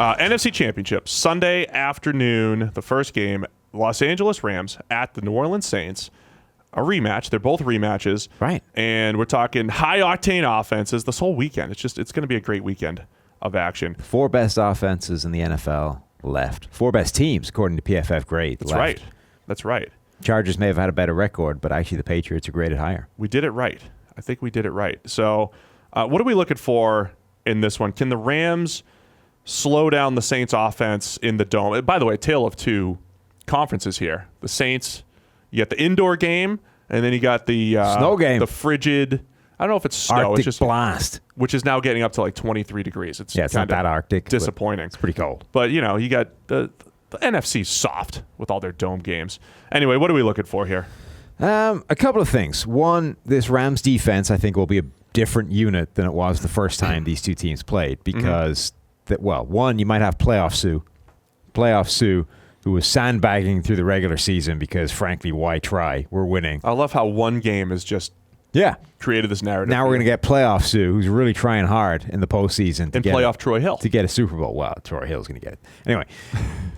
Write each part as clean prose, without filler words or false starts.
NFC Championship, Sunday afternoon, the first game, Los Angeles Rams at the New Orleans Saints. A rematch. They're both rematches. Right. And we're talking high-octane offenses this whole weekend. It's going to be a great weekend of action. 4 best offenses in the NFL left. 4 best teams, according to PFF grade. That's right. That's right. Chargers may have had a better record, but actually the Patriots are graded higher. We did it right. I think we did it right. So what are we looking for in this one? Can the Rams slow down the Saints offense in the dome? By the way, tale of two conferences here. The Saints, you got the indoor game, and then you got the snow game. The frigid, I don't know if it's snow. Arctic it's just blast. Which is now getting up to like 23 degrees. It's not that Arctic. Disappointing. It's pretty cold. But, you got the NFC's soft with all their dome games. Anyway, what are we looking for here? A couple of things. One, this Rams defense, I think, will be a different unit than it was the first time these two teams played because, one, you might have Playoff Sue, who was sandbagging through the regular season because, frankly, why try? We're winning. I love how one game has just created this narrative. Now we're going to get Playoff Sue, who's really trying hard in the postseason. And playoff Troy Hill. To get a Super Bowl. Well, Troy Hill's going to get it. Anyway,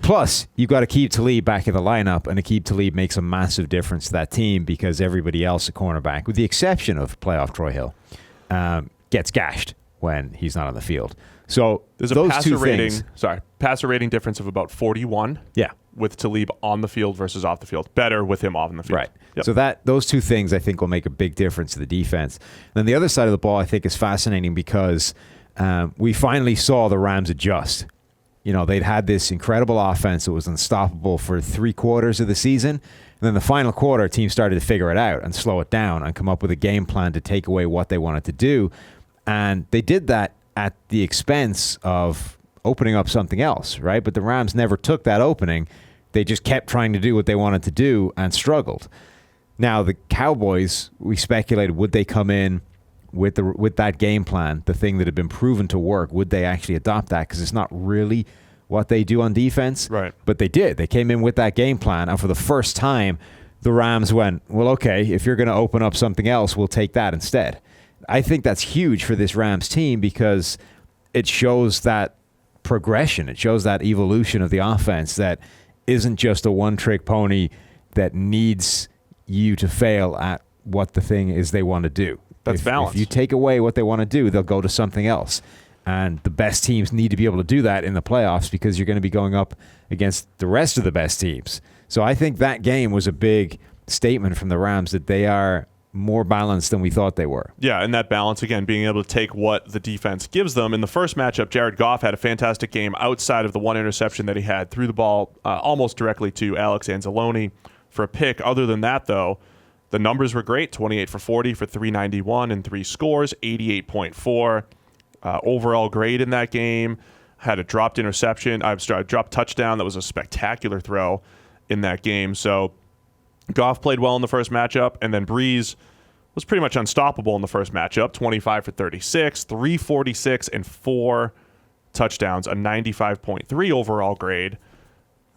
plus, you've got Aqib Talib back in the lineup, and Aqib Talib makes a massive difference to that team because everybody else at cornerback, with the exception of playoff Troy Hill, gets gashed when he's not on the field. So there's a passer rating difference of about 41. Yeah. With Talib on the field versus off the field. Better with him off the field. Right. Yep. So those two things I think will make a big difference to the defense. Then the other side of the ball I think is fascinating because we finally saw the Rams adjust. They'd had this incredible offense that was unstoppable for 3 quarters of the season. And then the final quarter, teams started to figure it out and slow it down and come up with a game plan to take away what they wanted to do. And they did that at the expense of opening up something else, right? But the Rams never took that opening. They just kept trying to do what they wanted to do and struggled. Now, the Cowboys, we speculated, would they come in with that game plan, the thing that had been proven to work? Would they actually adopt that? Because it's not really what they do on defense. Right. But they did. They came in with that game plan, and for the first time, the Rams went, well, okay, if you're going to open up something else, we'll take that instead. I think that's huge for this Rams team because it shows that progression. It shows that evolution of the offense that isn't just a one-trick pony that needs you to fail at what the thing is they want to do. That's balance. If you take away what they want to do, they'll go to something else. And the best teams need to be able to do that in the playoffs because you're going to be going up against the rest of the best teams. So I think that game was a big statement from the Rams that they are more balanced than we thought they were. Yeah, and that balance, again, being able to take what the defense gives them. In the first matchup, Jared Goff had a fantastic game outside of the one interception that he had, threw the ball almost directly to Alex Anzalone for a pick. Other than that, though, the numbers were great, 28 for 40 for 391 and 3 scores, 88.4 overall grade in that game. Had a dropped touchdown that was a spectacular throw in that game. So Goff played well in the first matchup, and then Brees was pretty much unstoppable in the first matchup, 25 for 36, 346, and 4 touchdowns, a 95.3 overall grade,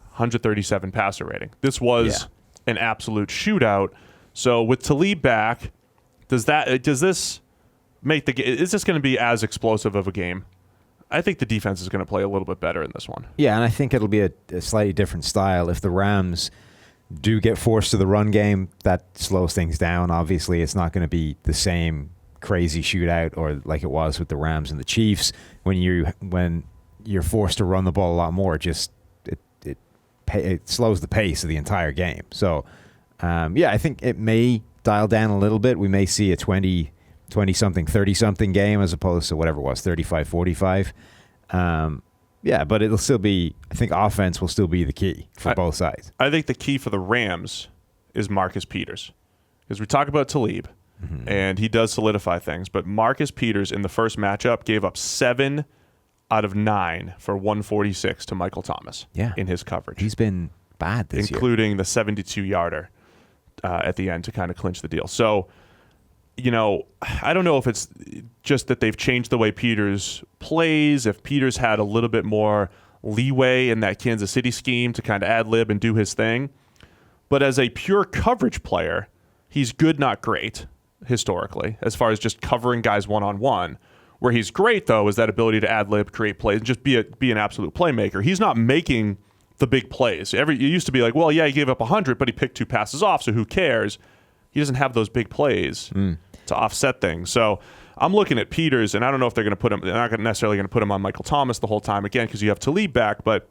137 passer rating. This was an absolute shootout. So with Talib back, is this going to be as explosive of a game? I think the defense is going to play a little bit better in this one. Yeah, and I think it'll be a slightly different style. If the Rams do get forced to the run game, that slows things down. Obviously, it's not going to be the same crazy shootout or like it was with the Rams and the Chiefs when you're forced to run the ball a lot more. It slows the pace of the entire game. So, I think it may dial down a little bit. We may see a 20-something, 30-something game as opposed to whatever it was, 35-45. But it'll still be, I think offense will still be the key for both sides. I think the key for the Rams is Marcus Peters. Because we talk about Talib, and he does solidify things, but Marcus Peters in the first matchup gave up 7 out of 9 for 146 to Michael Thomas in his coverage. He's been bad this year. Including the 72-yarder at the end to kind of clinch the deal. So, I don't know if it's just that they've changed the way Peters plays, if Peters had a little bit more leeway in that Kansas City scheme to kind of ad-lib and do his thing. But as a pure coverage player, he's good, not great, historically, as far as just covering guys one-on-one. Where he's great, though, is that ability to ad-lib, create plays, and just be an absolute playmaker. He's not making the big plays. It used to be like, well, yeah, he gave up 100, but he picked 2 passes off, so who cares? He doesn't have those big plays to offset things. So I'm looking at Peters, and I don't know if they're going to put him. They're not necessarily going to put him on Michael Thomas the whole time again because you have Talib back, but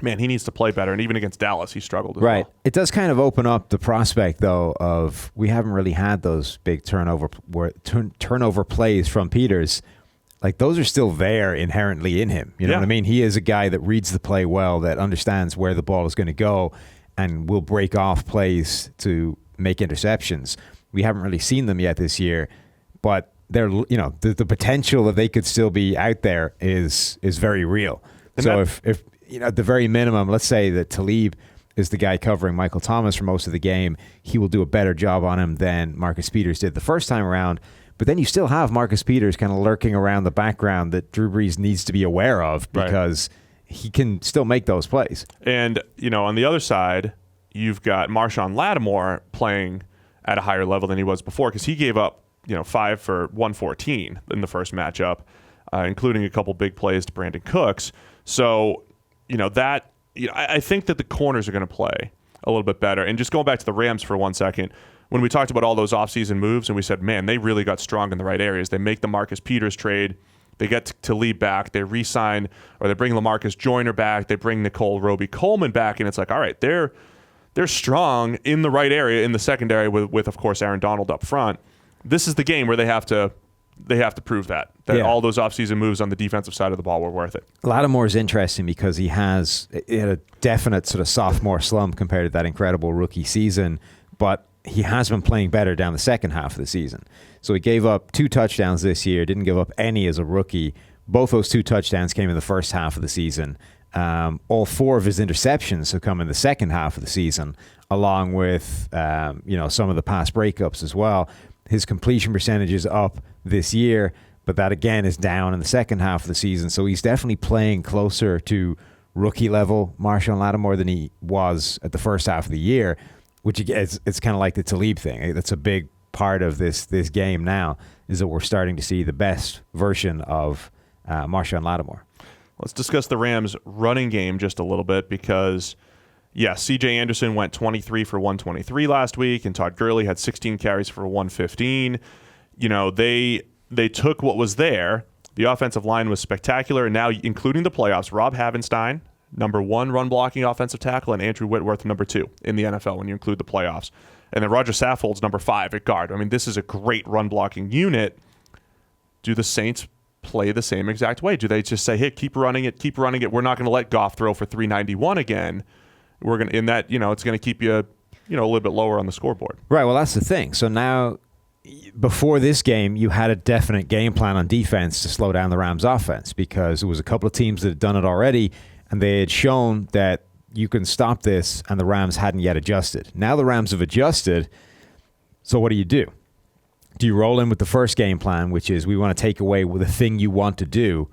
man, he needs to play better. And even against Dallas, he struggled as well. It does kind of open up the prospect, though, of we haven't really had those big turnover plays from Peters. Like, those are still there inherently in him. You know what I mean? He is a guy that reads the play well, that understands where the ball is going to go, and will break off plays to make interceptions. We haven't really seen them yet this year, but they're, the potential that they could still be out there is very real. And so if at the very minimum, let's say that Talib is the guy covering Michael Thomas for most of the game, he will do a better job on him than Marcus Peters did the first time around. But then you still have Marcus Peters kind of lurking around the background that Drew Brees needs to be aware of because he can still make those plays. And, on the other side, you've got Marshawn Lattimore playing at a higher level than he was before because he gave up, 5 for 114 in the first matchup, including a couple big plays to Brandon Cooks. So, I think that the corners are going to play a little bit better. And just going back to the Rams for 1 second, when we talked about all those offseason moves and we said, man, they really got strong in the right areas. They make the Marcus Peters trade. They get Talib back. They re-sign, or they bring LaMarcus Joyner back. They bring Nicole Roby-Coleman back. And it's like, all right, they're strong in the right area in the secondary with of course, Aaron Donald up front. This is the game where they have to prove that all those offseason moves on the defensive side of the ball were worth it. Lattimore is interesting because he had a definite sort of sophomore slump compared to that incredible rookie season, but he has been playing better down the second half of the season. So he gave up 2 touchdowns this year, didn't give up any as a rookie. Both those 2 touchdowns came in the first half of the season. All 4 of his interceptions have come in the second half of the season, along with some of the pass breakups as well. His completion percentage is up this year, but that again is down in the second half of the season. So he's definitely playing closer to rookie level Marshawn Lattimore than he was at the first half of the year, which it's kind of like the Talib thing. That's a big part of this game now, is that we're starting to see the best version of Marshawn Lattimore. Let's discuss the Rams' running game just a little bit because, C.J. Anderson went 23 for 123 last week, and Todd Gurley had 16 carries for 115. They took what was there. The offensive line was spectacular, and now, including the playoffs, Rob Havenstein, number 1 run-blocking offensive tackle, and Andrew Whitworth, number 2 in the NFL when you include the playoffs. And then Roger Saffold's number 5 at guard. I mean, this is a great run-blocking unit. Do the Saints play the same exact way? Do they just say, hey, keep running it. We're not going to let Goff throw for 391 again. We're going to, in that, it's going to keep you, a little bit lower on the scoreboard. Right. Well, that's the thing. So now, before this game, you had a definite game plan on defense to slow down the Rams offense because there was a couple of teams that had done it already, and they had shown that you can stop this, and the Rams hadn't yet adjusted. Now the Rams have adjusted, so what do? Do you roll in with the first game plan, which is we want to take away the thing you want to do,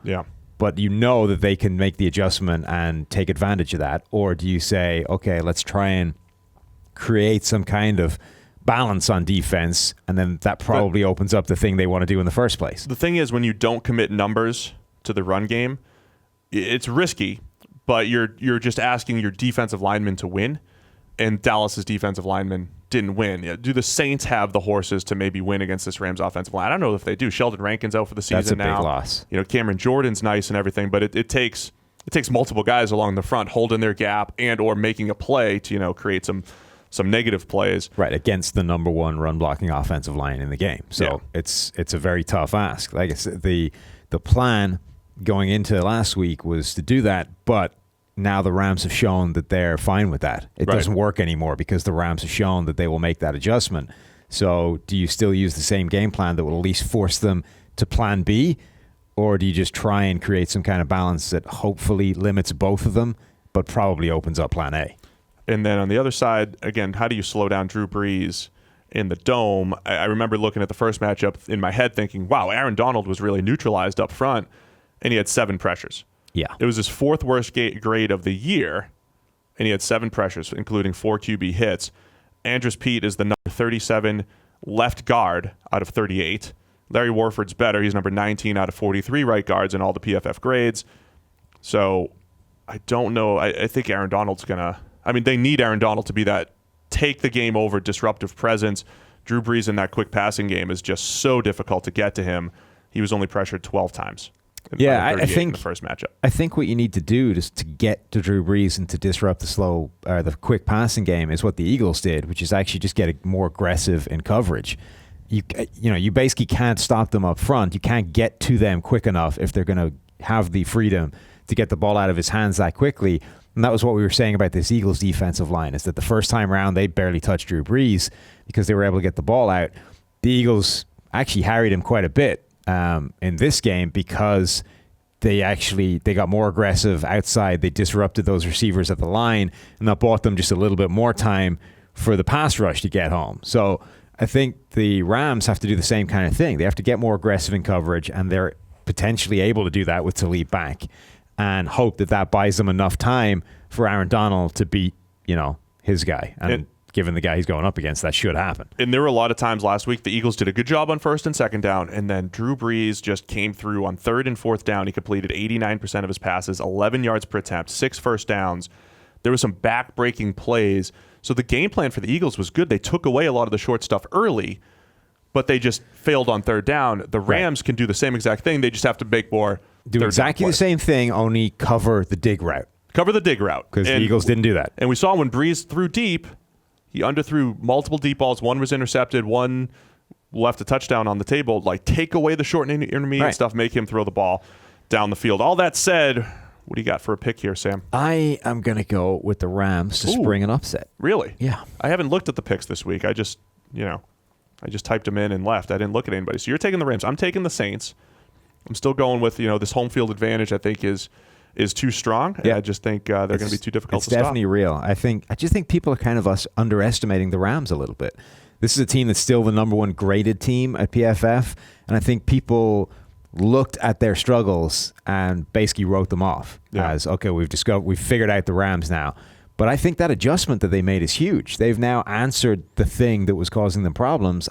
but you know that they can make the adjustment and take advantage of that? Or do you say, okay, let's try and create some kind of balance on defense, and then that probably opens up the thing they want to do in the first place? The thing is, when you don't commit numbers to the run game, it's risky, but you're just asking your defensive linemen to win, and Dallas's defensive linemen didn't win. Do the Saints have the horses to maybe win against this Rams offensive line? I don't know if they do. Sheldon Rankin's out for the season now. That's a big loss. Cameron Jordan's nice and everything, but it takes multiple guys along the front holding their gap and or making a play to create some negative plays. Right, against the number 1 run blocking offensive line in the game. So it's a very tough ask. Like I said, the plan going into last week was to do that, but now the Rams have shown that they're fine with that. It doesn't work anymore because the Rams have shown that they will make that adjustment. So do you still use the same game plan that will at least force them to plan B, or do you just try and create some kind of balance that hopefully limits both of them but probably opens up plan A? And then on the other side, again, how do you slow down Drew Brees in the dome? I remember looking at the first matchup in my head thinking, wow, Aaron Donald was really neutralized up front, and he had 7 pressures. Yeah. It was his 4th worst grade of the year, and he had 7 pressures, including 4 QB hits. Andrus Peat is the number 37 left guard out of 38. Larry Warford's better. He's number 19 out of 43 right guards in all the PFF grades. So I don't know. I think Aaron Donald's going to – I mean, they need Aaron Donald to be that take-the-game-over disruptive presence. Drew Brees in that quick passing game is just so difficult to get to him. He was only pressured 12 times. I think in the first matchup. I think what you need to do to get to Drew Brees and to disrupt the quick passing game is what the Eagles did, which is actually just get more aggressive in coverage. You basically can't stop them up front. You can't get to them quick enough if they're going to have the freedom to get the ball out of his hands that quickly. And that was what we were saying about this Eagles defensive line, is that the first time around they barely touched Drew Brees because they were able to get the ball out. The Eagles actually harried him quite a bit in this game because they got more aggressive outside. They disrupted those receivers at the line, and that bought them just a little bit more time for the pass rush to get home. So I think the Rams have to do the same kind of thing. They have to get more aggressive in coverage, and they're potentially able to do that with Talib back, and hope that buys them enough time for Aaron Donald to beat, his guy. And given the guy he's going up against, that should happen. And there were a lot of times last week the Eagles did a good job on first and second down, and then Drew Brees just came through on third and fourth down. He completed 89% of his passes, 11 yards per attempt, 6 first downs. There were some back-breaking plays. So the game plan for the Eagles was good. They took away a lot of the short stuff early, but they just failed on third down. The Rams can do the same exact thing. They just have to make more. Do exactly the same thing, only cover the dig route. Cover the dig route. Because the Eagles didn't do that. And we saw when Brees threw deep, he underthrew multiple deep balls. One was intercepted. One left a touchdown on the table. Like, take away the short and intermediate stuff. Make him throw the ball down the field. All that said, what do you got for a pick here, Sam? I am going to go with the Rams to spring an upset. Really? Yeah. I haven't looked at the picks this week. I just typed them in and left. I didn't look at anybody. So you're taking the Rams. I'm taking the Saints. I'm still going with, this home field advantage I think is too strong. And I just think they're going to be too difficult to stop. It's definitely real. I just think people are kind of underestimating the Rams a little bit. This is a team that's still the number one graded team at PFF, and I think people looked at their struggles and basically wrote them off as, okay, we've figured out the Rams now. But I think that adjustment that they made is huge. They've now answered the thing that was causing them problems.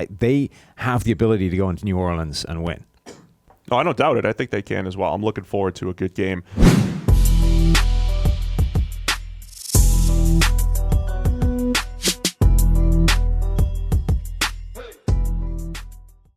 They have the ability to go into New Orleans and win. No, I don't doubt it. I think they can as well. I'm looking forward to a good game.